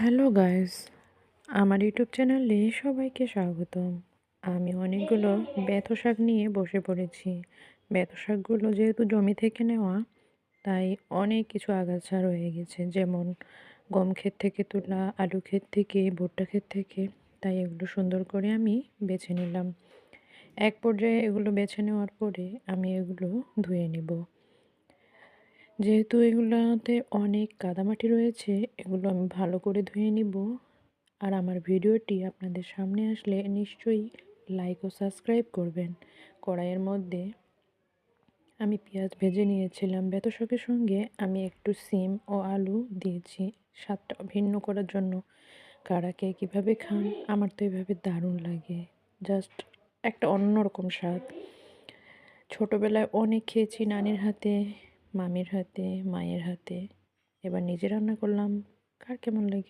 Hello guys, আমার YouTube চ্যানেলে সবাইকে স্বাগতম। আমি অনেকগুলো বেথো শাক নিয়ে বসে পড়েছি। বেথো শাকগুলো যেহেতু জমি থেকে নেওয়া, তাই অনেক কিছু আগাছা রয়ে গেছে, যেমন গম ক্ষেত থেকে তোলা, আলু ক্ষেত থেকে, ভুট্টা ক্ষেত থেকে। তাই এগুলো সুন্দর করে আমি বেছে নিলাম। এক পর্যায়ে এগুলো বেছে নেওয়ার পরে আমি এগুলো ধুয়ে নিব। যেহেতু এগুলাতে অনেক কাদামাটি রয়েছে, এগুলো আমি ভালো করে ধুয়ে নিব। আর আমার ভিডিওটি আপনাদের সামনে আসলে নিশ্চয়ই লাইক ও সাবস্ক্রাইব করবেন। কড়াইয়ের মধ্যে আমি পেঁয়াজ ভেজে নিয়েছিলাম। বেথো শাকের সঙ্গে আমি একটু সিম ও আলু দিয়েছি স্বাদটা ভিন্ন করার জন্য। কারা কে কীভাবে খান, আমার তো এভাবে দারুণ লাগে। জাস্ট একটা অন্যরকম স্বাদ। ছোটোবেলায় অনেক খেয়েছি নানির হাতে, মামির হাতে, মায়ের হাতে। এবার নিজে রান্না করলাম। কার কেমন লাগে